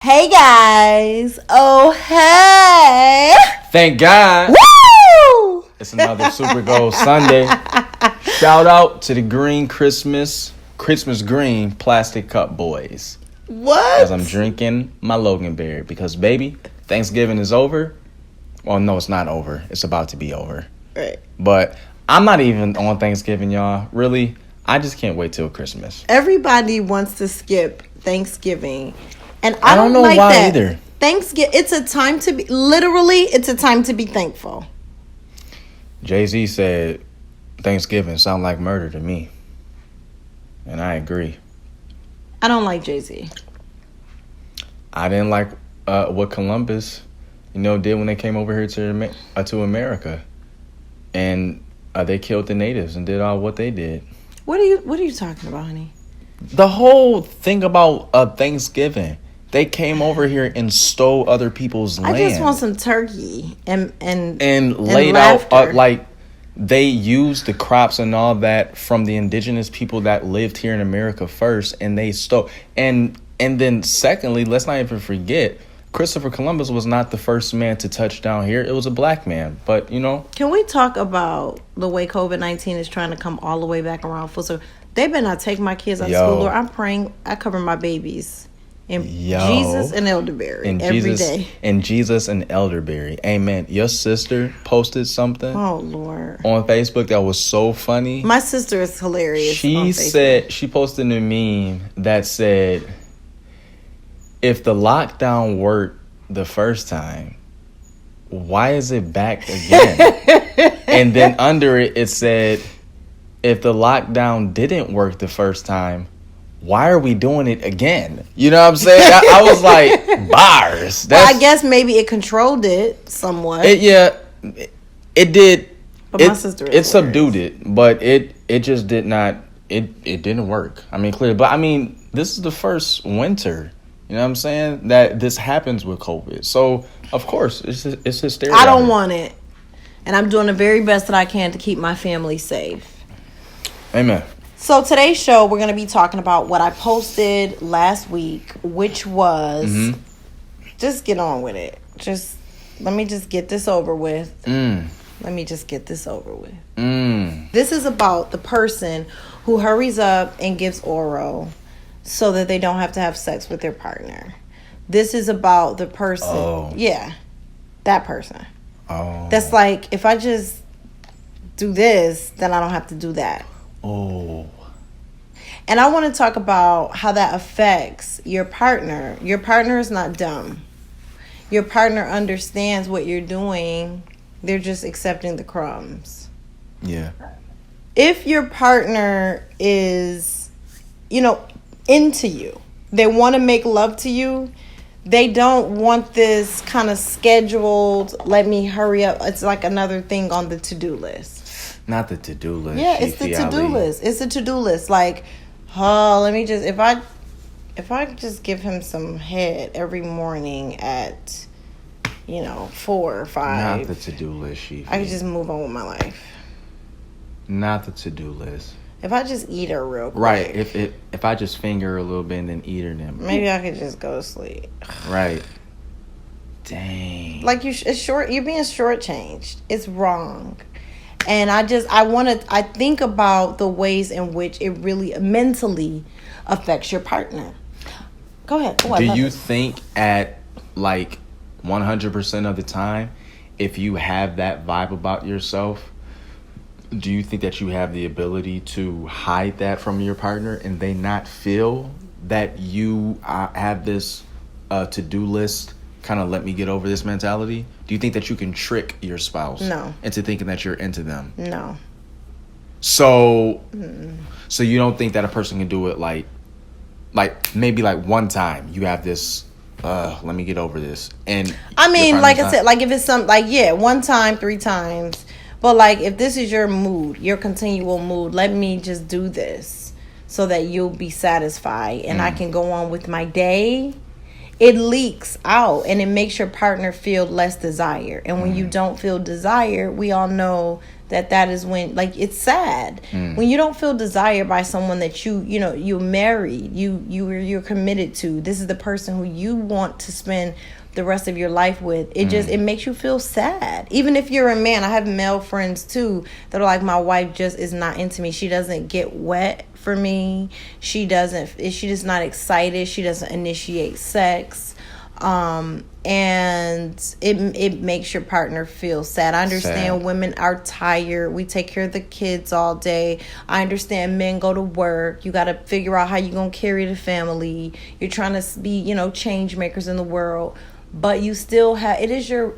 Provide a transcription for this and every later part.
Hey guys! Oh hey! Thank God. Woo! It's another Super Gold Sunday. Shout out to the Christmas green plastic cup boys. What? As I'm drinking my Loganberry because baby, Thanksgiving is over. Well, no, it's not over. It's about to be over. Right. But I'm not even on Thanksgiving, y'all. Really, I just can't wait till Christmas. Everybody wants to skip Thanksgiving. And I don't know like why that. either. Thanksgiving, it's a time to be, literally, it's a time to be thankful. Jay-Z said Thanksgiving sound like murder to me. And I agree. I don't like Jay-Z. I didn't like what Columbus, did when they came over here to America, and they killed the natives and did all what they did. What are you talking about, honey? The whole thing about Thanksgiving, they came over here and stole other people's land. I just want some turkey and laid laughter. out like they used the crops and all that from the indigenous people that lived here in America first, and they stole. And then secondly, let's not even forget, Christopher Columbus was not the first man to touch down here. It was a black man. But, Can we talk about the way COVID-19 is trying to come all the way back around full circle? They better not take my kids out of school, Lord. I'm praying. I cover my babies in Jesus and elderberry every day. In Jesus and elderberry. Amen. Your sister posted something Lord, on Facebook that was so funny. My sister is hilarious. She said, she posted a meme that said, if the lockdown worked the first time, why is it back again? And then under it, it said, if the lockdown didn't work the first time, why are we doing it again? You know what I'm saying? I was like, bars. Well, I guess maybe it controlled it somewhat. It did. But my sister it subdued it, but it just did not. It didn't work. I mean, clearly. But I mean, this is the first winter. You know what I'm saying? That this happens with COVID. So of course it's hysteria. I don't want it, and I'm doing the very best that I can to keep my family safe. Amen. So today's show, we're going to be talking about what I posted last week, which was, just get on with it. Let me just get this over with. Let me just get this over with. This is about the person who hurries up and gives oral so that they don't have to have sex with their partner. This is about the person. Yeah, that person. That's like, if I just do this, then I don't have to do that. And I want to talk about how that affects your partner. Your partner is not dumb. Your partner understands what you're doing. They're just accepting the crumbs. Yeah. If your partner is, into you, they want to make love to you, they don't want this kind of scheduled, let me hurry up. It's like another thing on the to-do list. Not the to-do list. Yeah, it's the to-do list. It's the to-do list. Like, let me just, if I just give him some head every morning at, 4 or 5. Not the to-do list, Shifi. I could just move on with my life. Not the to-do list. If I just eat her real quick. Right. If I just finger her a little bit and then eat her, then maybe I could just go to sleep. Right. Dang. Like you're being shortchanged. It's wrong. And I think about the ways in which it really mentally affects your partner. Go ahead. Do you think at like 100% of the time, if you have that vibe about yourself, do you think that you have the ability to hide that from your partner and they not feel that you have this to-do list, kind of let me get over this mentality? Do you think that you can trick your spouse into thinking that you're into them? No. So you don't think that a person can do it like maybe like one time you have this, let me get over this. And I mean, like I said, like if it's something like, 1 time, 3 times. But like if this is your mood, your continual mood, let me just do this so that you'll be satisfied and I can go on with my day. It leaks out and it makes your partner feel less desire. And when you don't feel desire, we all know that is when, like, it's sad when you don't feel desired by someone that you're married, you're committed to. This is the person who you want to spend the rest of your life with. It makes you feel sad. Even if you're a man, I have male friends too that are like, my wife just is not into me. She doesn't get wet for me. She's just not excited. She doesn't initiate sex. And it makes your partner feel sad. I understand women are tired. We take care of the kids all day. I understand men go to work. You got to figure out how you're going to carry the family. You're trying to be, change makers in the world. But you still have, it is your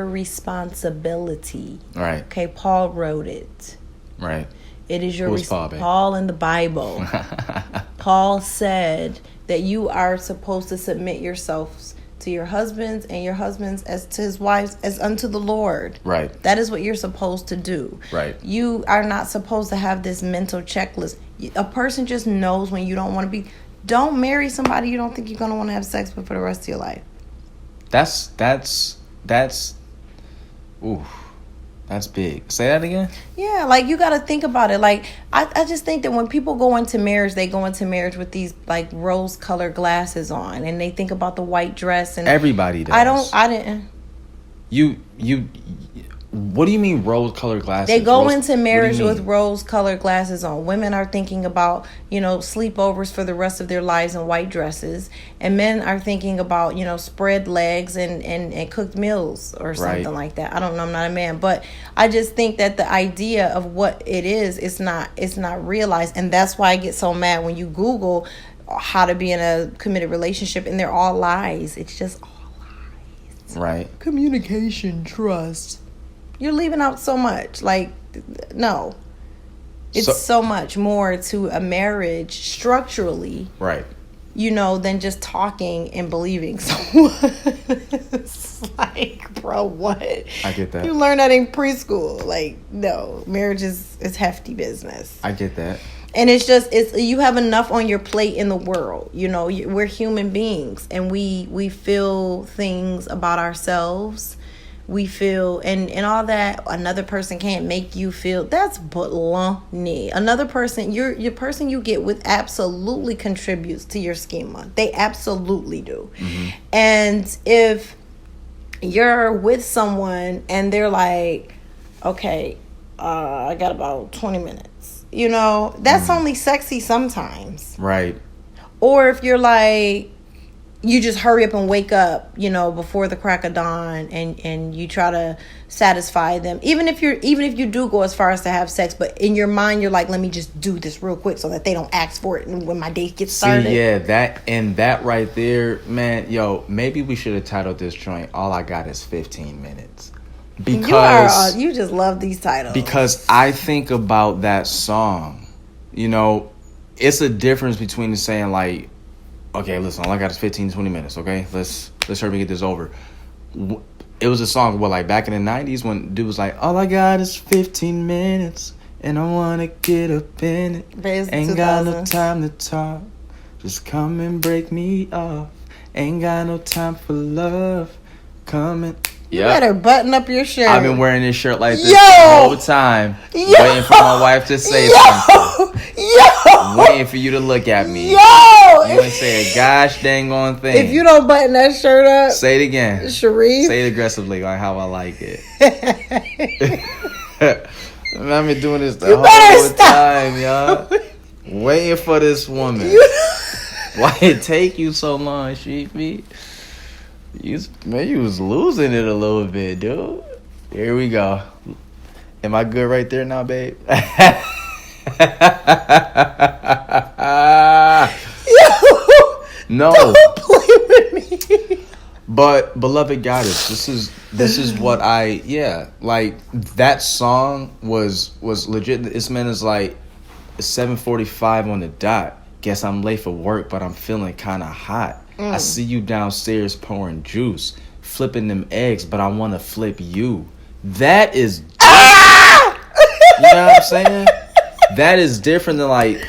responsibility. Right. Okay, Paul wrote it. Right. It is your Paul in the Bible. Paul said that you are supposed to submit yourselves to your husbands, and your husbands as to his wives as unto the Lord. Right. That is what you're supposed to do. Right. You are not supposed to have this mental checklist. A person just knows when you don't want to be. Don't marry somebody you don't think you're going to want to have sex with for the rest of your life. That's big. Say that again? Yeah, like, you got to think about it. Like, I just think that when people go into marriage, they go into marriage with these, like, rose-colored glasses on. And they think about the white dress. And everybody does. I didn't. What do you mean rose-colored glasses? They go into marriage with rose-colored glasses on. Women are thinking about, sleepovers for the rest of their lives in white dresses. And men are thinking about, spread legs and cooked meals or something like that. I don't know. I'm not a man. But I just think that the idea of what it is, it's not realized. And that's why I get so mad when you Google how to be in a committed relationship, and they're all lies. It's just all lies. Right. Communication, trust. You're leaving out so much. Like, no. It's so much more to a marriage structurally. Right. Than just talking and believing someone. It's like, bro, what? I get that. You learn that in preschool. Like, no. Marriage is hefty business. I get that. And it's you have enough on your plate in the world. We're human beings, and we feel things about ourselves. We feel and all that. Another person can't make you feel. That's baloney. Another person, your person you get with absolutely contributes to your schema. They absolutely do. Mm-hmm. And if you're with someone and they're like, okay, I got about 20 minutes. That's only sexy sometimes. Right. Or if you're like, you just hurry up and wake up, before the crack of dawn, and you try to satisfy them. Even if you do go as far as to have sex, but in your mind you're like, let me just do this real quick so that they don't ask for it when my date gets started. See, yeah, that right there, man, maybe we should have titled this joint "All I Got Is 15 Minutes." Because you just love these titles. Because I think about that song. It's a difference between saying like, okay, listen, all I got is 15, 20 minutes, okay? Let's hurry and get this over. It was a song, like back in the 90s when dude was like, all I got is 15 minutes and I want to get up in it. Ain't got no time to talk. Just come and break me off. Ain't got no time for love. Come and... You better button up your shirt. I've been wearing this shirt like this the whole time, waiting for my wife to say something. Waiting for you to look at me. You ain't say a gosh dang on thing. If you don't button that shirt up, say it again. Sharif. Say it aggressively, like how I like it. I've been doing this the whole time, y'all. Waiting for this woman. Why it take you so long, Sharif? You was losing it a little bit, dude. Here we go. Am I good right there now, babe? No. Don't play with me. But beloved goddess, this is what like that song was legit. This man is like 7:45 on the dot. Guess I'm late for work, but I'm feeling kind of hot. I see you downstairs pouring juice, flipping them eggs, but I want to flip you. That is you know what I'm saying? That is different than like,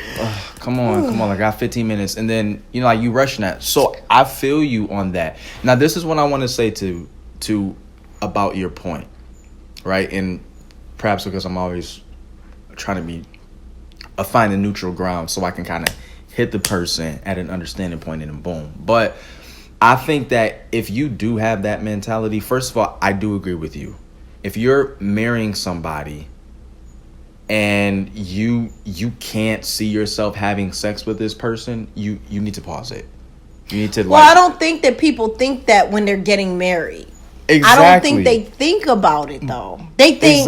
come on, I got 15 minutes, and then like you rushing that. So I feel you on that. Now this is what I want to say to about your point, right? And perhaps because I'm always trying to find a neutral ground so I can kind of hit the person at an understanding point and then boom. But I think that if you do have that mentality, first of all, I do agree with you. If you're marrying somebody and you can't see yourself having sex with this person, you need to pause it. You need to. Well, I don't think that people think that when they're getting married. Exactly. I don't think they think about it though. They think,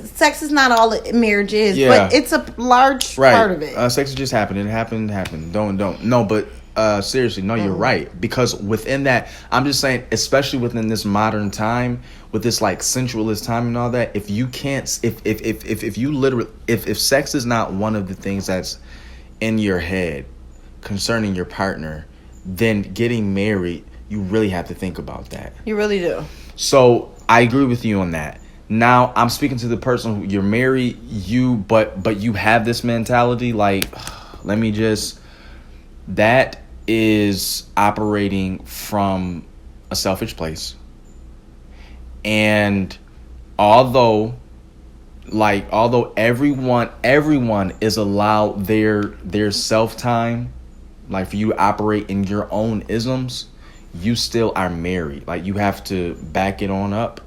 sex is not all marriage is, but it's a large part of it. Sex is just happening. It happened. Don't. No, but seriously, no, you're right. Because within that, I'm just saying, especially within this modern time, with this like sensualist time and all that, if you can't, if you literally, if sex is not one of the things that's in your head concerning your partner, then getting married, you really have to think about that. You really do. So I agree with you on that. Now I'm speaking to the person who you're married, but you have this mentality like, that is operating from a selfish place. And although everyone is allowed their self time, like for you to operate in your own isms, you still are married. Like you have to back it on up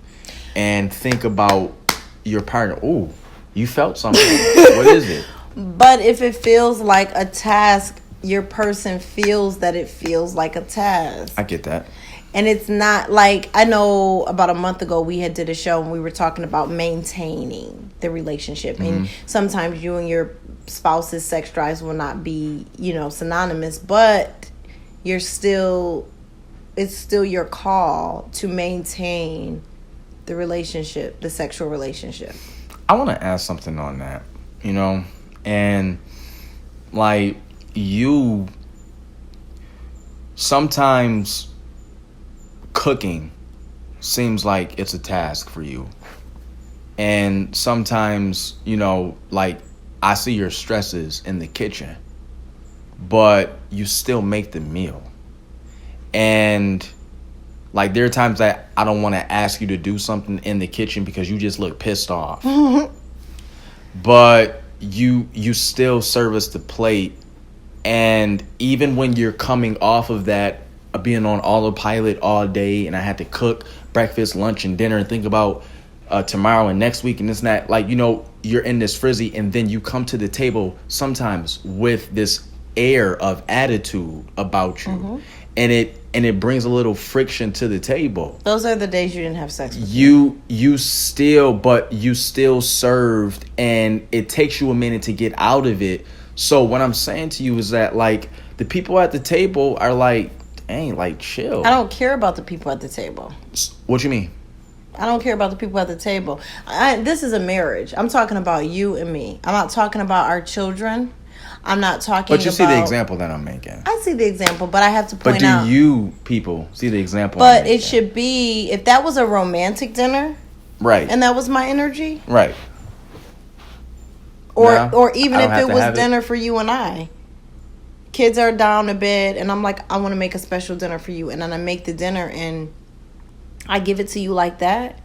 and think about your partner. Ooh, you felt something. What is it? But if it feels like a task, your person feels that it feels like a task. I get that. And it's not like, I know about a month ago we did a show and we were talking about maintaining the relationship. Mm-hmm. And sometimes you and your spouse's sex drives will not be, synonymous, but it's still your call to maintain the relationship, the sexual relationship. I want to ask something on that, and like you sometimes cooking seems like it's a task for you. And sometimes, like I see your stresses in the kitchen, but you still make the meal. And like there are times that I don't want to ask you to do something in the kitchen because you just look pissed off. But you still service the plate. And even when you're coming off of that, being on autopilot all day, and I had to cook breakfast, lunch, and dinner, and think about tomorrow and next week, and this and that, like, you're in this frizzy, and then you come to the table sometimes with this air of attitude about you. Mm-hmm. And it brings a little friction to the table. Those are the days you didn't have sex with you still served, and it takes you a minute to get out of it. So what I'm saying to you is that, like, the people at the table are like, dang, like, chill. I don't care about the people at the table. What you mean? I don't care about the people at the table. This is a marriage. I'm talking about you and me. I'm not talking about our children. I'm not talking about... But you see the example that I'm making. I see the example, but I have to point out... But do you people see the example But it should be... If that was a romantic dinner... Right. And that was my energy... Right. Or even if it was dinner for you and I. Kids are down to bed, and I'm like, I want to make a special dinner for you. And then I make the dinner, and I give it to you like that.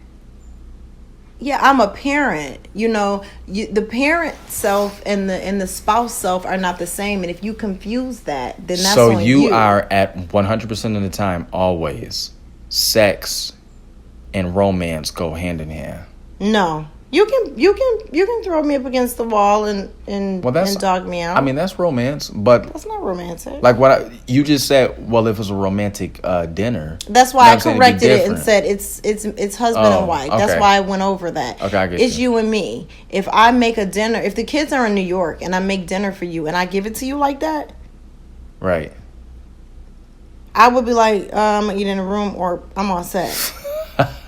Yeah, I'm a parent. The parent self and the spouse self are not the same. And if you confuse that, then that's so on you. So you are at 100% of the time, always, sex and romance go hand in hand. No. You can throw me up against the wall and dog me out. I mean, that's romance, but that's not romantic. Like you just said. Well, if it was a romantic dinner, that's why I corrected it and said it's husband and wife. Okay. That's why I went over that. Okay, I get it's you and me. If I make a dinner, if the kids are in New York and I make dinner for you and I give it to you like that, right? I would be like, I'm gonna eat in a room or I'm on set,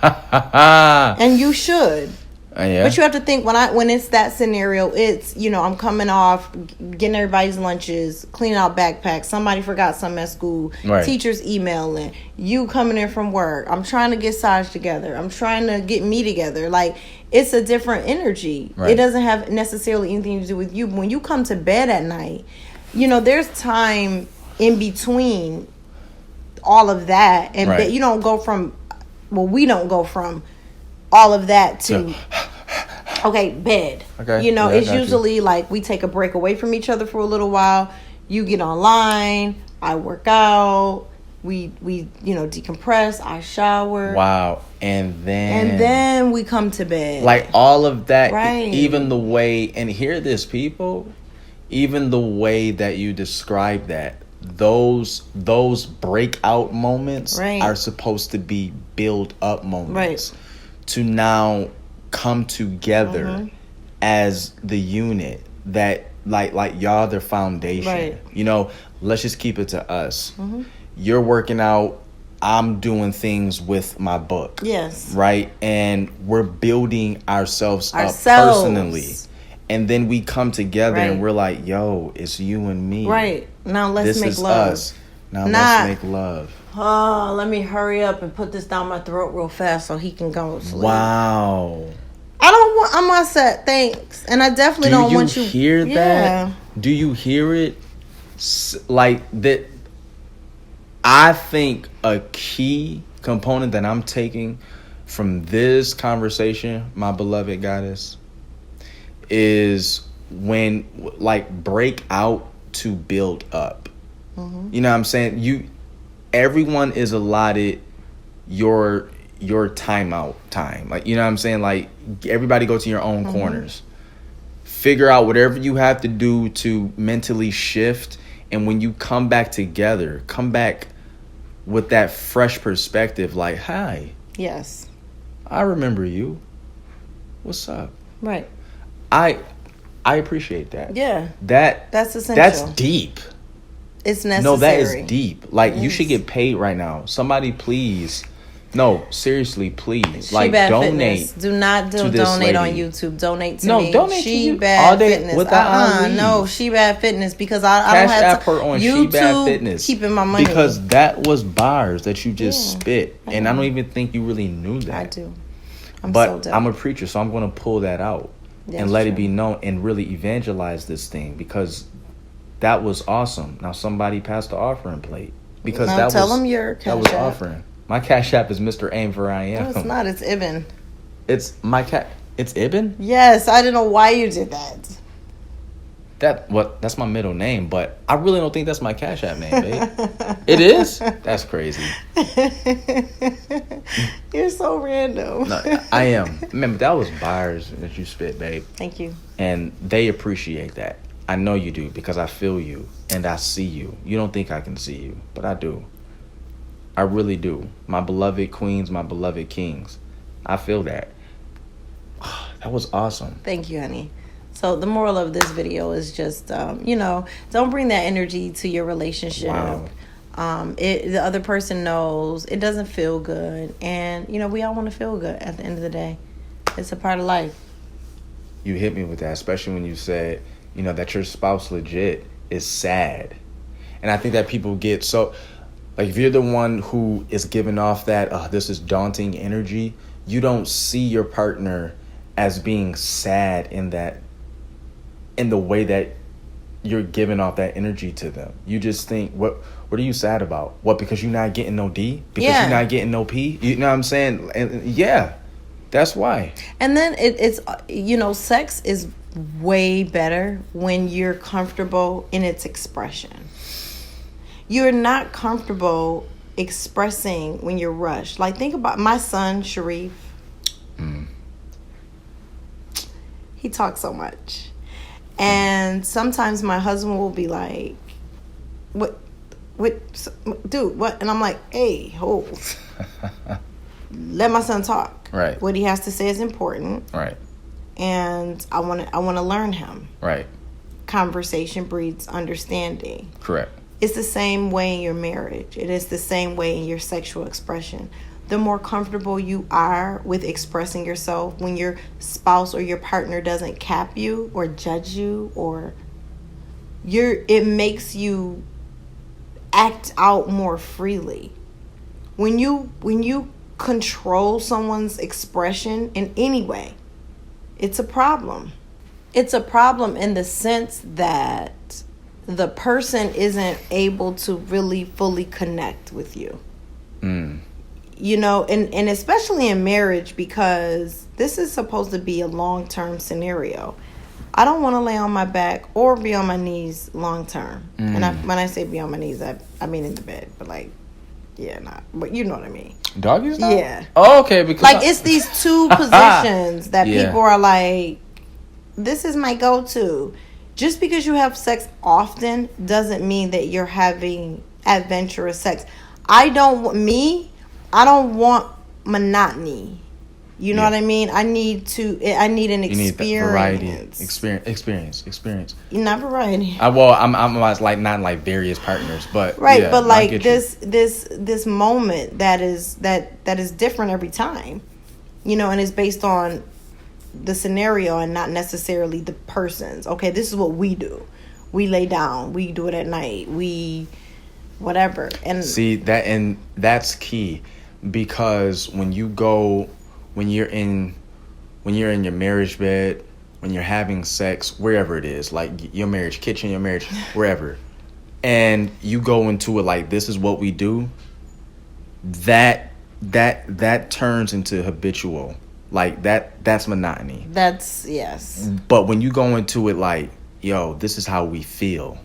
and you should. Yeah. But you have to think when it's that scenario, it's I'm coming off getting everybody's lunches, cleaning out backpacks, somebody forgot something at school, right. Teachers emailing, you coming in from work, I'm trying to get Saj together, I'm trying to get me together. Like, it's a different energy. Right. It doesn't have necessarily anything to do with you. When you come to bed at night, there's time in between all of that, and right. we don't go from all of that to Okay, bed. Okay. You know, Yeah, I it's got you. usually like we take a break away from each other for a little while. You get online. I work out. We decompress. I shower. Wow. And then we come to bed. like all of that, Right. even the way, and hear this, people, even the way that you describe that, those breakout moments Right. are supposed to be build up moments Right. to now come together Mm-hmm. as the unit that like y'all the foundation. Right. You know, let's just keep it to us. Mm-hmm. You're working out, I'm doing things with my book. Yes. Right? And we're building ourselves up Ourselves. personally. And then we come together Right. and we're like, yo, it's you and me. Right. Now let's This make is love. us. Now Not- let's make love. Oh, let me hurry up and put this down my throat real fast so he can go to sleep. Wow. I don't want. I'm all set. Thanks. And I definitely Do don't you want you. hear Yeah. that? Do you hear it? Like that. I think a key component that I'm taking from this conversation, my beloved goddess, is when like break out to build up. Mm-hmm. You know what I'm saying? Everyone is allotted your timeout time. Like, you know what I'm saying? Like, everybody go to your own Mm-hmm. corners. Figure out whatever you have to do to mentally shift, and when you come back together, come back with that fresh perspective, like, hi, Yes. I remember you. What's up? Right. I appreciate that. Yeah. That's essential. That's deep. It's necessary. No, that is deep. Like, you should Yes. get paid right now. Somebody please. No, seriously, please. She Like, Bad donate. Fitness. Do not to this donate on lady. YouTube. Donate to No, me. donate to She you. Bad All day Fitness. without Ali. No, She Bad Fitness because I Cash don't have app to. her on YouTube She Bad Fitness. keeping my money. Because that was bars that you just Yeah, spit. I And I know. don't even think you really knew that. I do. I'm But so dope. I'm a preacher, so I'm going to pull that out That's and let it true. be known and really evangelize this thing, that was awesome. Now somebody passed the offering plate because Now that tell was them your that Cash was App. offering. My Cash App is Mr. Aim for I Am. No, it's not. It's Ibn. It's my cat. It's Ibn. Yes, I didn't know why you did that. That's my middle name, but I really don't think that's my Cash App name, babe. It is? That's crazy. You're so random. No, I am. Remember, that was bars that you spit, babe. Thank you. And they appreciate that. I know you do because I feel you and I see you. You don't think I can see you, but I do. I really do. My beloved queens, my beloved kings. I feel that. That was awesome. Thank you, honey. So the moral of this video is just, don't bring that energy to your relationship. Wow. The other person knows it doesn't feel good, and we all want to feel good at the end of the day. It's a part of life. You hit me with that, especially when you said, that your spouse legit is sad. And I think that people get so, like, if you're the one who is giving off that, this is daunting energy, you don't see your partner as being sad in the way that you're giving off that energy to them. You just think, what are you sad about? What, because you're not getting no D? Because Yeah. you're not getting no P? You know what I'm saying? And yeah, that's why. And then it's sex is way better when you're comfortable in its expression. You're not comfortable expressing when you're rushed. Like, think about my son, Sharif. He talks so much. And sometimes my husband will be like, what, dude, what? And I'm like, hey, hold. Let my son talk. Right. What he has to say is important. Right. And I want to learn him. Right. Conversation breeds understanding. Correct. It's the same way in your marriage. It is the same way in your sexual expression. The more comfortable you are with expressing yourself, when your spouse or your partner doesn't cap you or judge you, or it makes you act out more freely. When you control someone's expression in any way, it's a problem. It's a problem in the sense that the person isn't able to really fully connect with you. you know, and especially in marriage, because this is supposed to be a long-term scenario. I don't want to lay on my back or be on my knees long term. And when I say be on my knees, I mean in the bed, but like, yeah, not. But you know what I mean. Doggy style? Yeah. Oh, okay. Because like it's these two positions that people are like, this is my go-to. Just because you have sex often doesn't mean that you're having adventurous sex. I don't want monotony. You know what I mean? I need an experience. You need variety. Experience. Not variety. I'm like not like various partners, but right. But like this moment that is different every time, you know, and it's based on the scenario and not necessarily the persons. Okay, this is what we do. We lay down. We do it at night. We whatever. And see that, and that's key, because when you're in your marriage bed, when you're having sex, wherever it is, like your marriage kitchen, your marriage, wherever, and you go into it like, this is what we do, that turns into habitual. Like that's monotony. That's, yes. But when you go into it like, yo, this is how we feel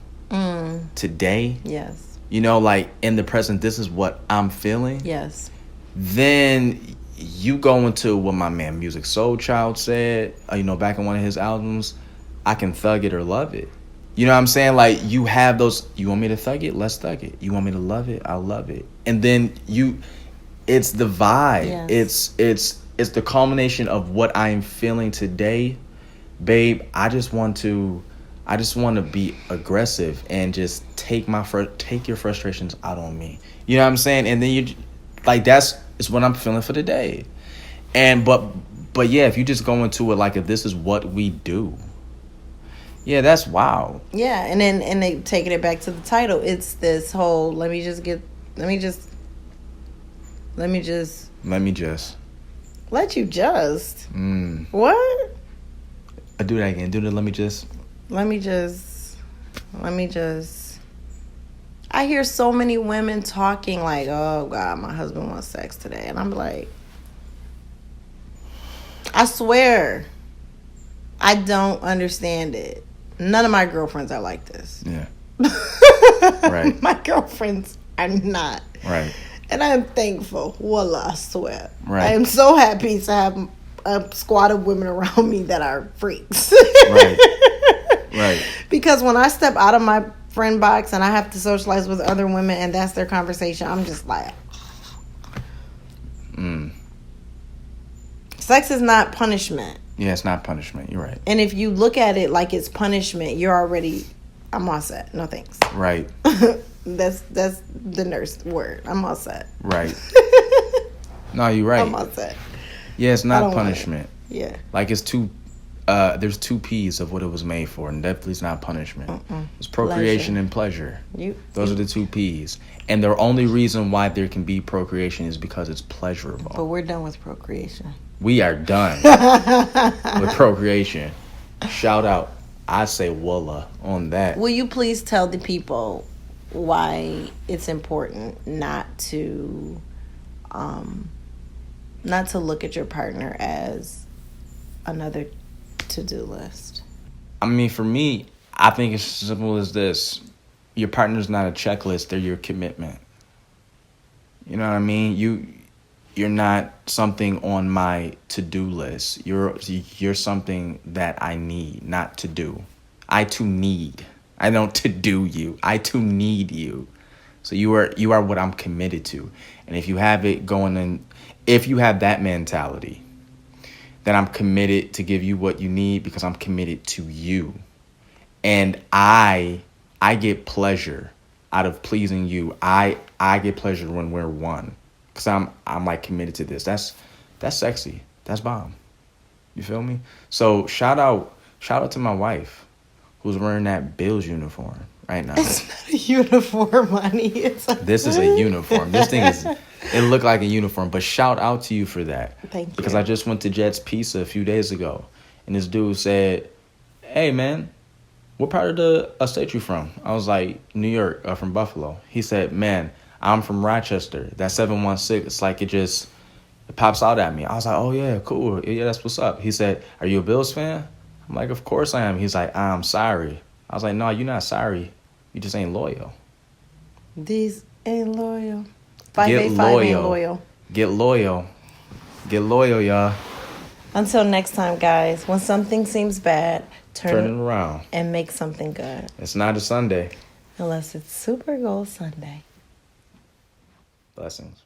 today. Yes. You know, like in the present, this is what I'm feeling. Yes. Then you go into what my man Music Soul Child said, you know, back in one of his albums, I can thug it or love it. You know what I'm saying? Like, you have those, you want me to thug it? Let's thug it. You want me to love it? I'll love it. And then it's the vibe. Yes. It's the culmination of what I'm feeling today. Babe, I just want to be aggressive and just take your frustrations out on me. You know what I'm saying? And then you, like, it's what I'm feeling for the day. And but yeah, if you just go into it like, if this is what we do, yeah, that's wild. Yeah, and then they taking it back to the title. It's this whole let me just let you just what? I do that again. Do the let me just. I hear so many women talking like, oh God, my husband wants sex today. And I'm like, I swear, I don't understand it. None of my girlfriends are like this. Yeah. Right. My girlfriends are not. Right. And I am thankful. Wallah, I swear. Right. I am so happy to have a squad of women around me that are freaks. Right. Right. Because when I step out of my friend box and I have to socialize with other women and that's their conversation, I'm just like, Sex is not punishment. Yeah, it's not punishment. You're right. And if you look at it like it's punishment, you're already, I'm all set. No thanks. Right. That's the nurse word. I'm all set. Right. No, you're right. I'm all set. Yeah, it's not punishment. Yeah. Like, it's there's two P's of what it was made for, and definitely it's not punishment. It's procreation and pleasure. Those are the two P's. And the only reason why there can be procreation is because it's pleasurable. But we're done with procreation. We are done with procreation. Shout out. I say wallah on that. Will you please tell the people why it's important not to look at your partner as another to-do list? I mean, for me, I think it's as simple as this. Your partner's not a checklist, they're your commitment. You know what I mean? You're not something on my to-do list. You're something that I need, not to do. I too need. I don't to do you. I too need you. So you are what I'm committed to. And if you have it going in, if you have that mentality, then I'm committed to give you what you need because I'm committed to you. And I get pleasure out of pleasing you. I get pleasure when we're one. Because I'm like committed to this. That's sexy. That's bomb. You feel me? So shout out to my wife who's wearing that Bills uniform right now. It's not a uniform, honey. This is a uniform. This thing it looked like a uniform. But shout out to you for that. Thank you. Because I just went to Jet's Pizza a few days ago. And this dude said, hey, man, what part of the state you from? I was like, New York, from Buffalo. He said, man, I'm from Rochester. That 716, it's like it pops out at me. I was like, oh, yeah, cool. Yeah, that's what's up. He said, are you a Bills fan? I'm like, of course I am. He's like, I'm sorry. I was like, no, you're not sorry. You just ain't loyal. These ain't loyal. Get 585 ain't loyal. Get loyal. Get loyal, y'all. Until next time, guys. When something seems bad, turn it around and make something good. It's not a Sunday. Unless it's Super Bowl Sunday. Blessings.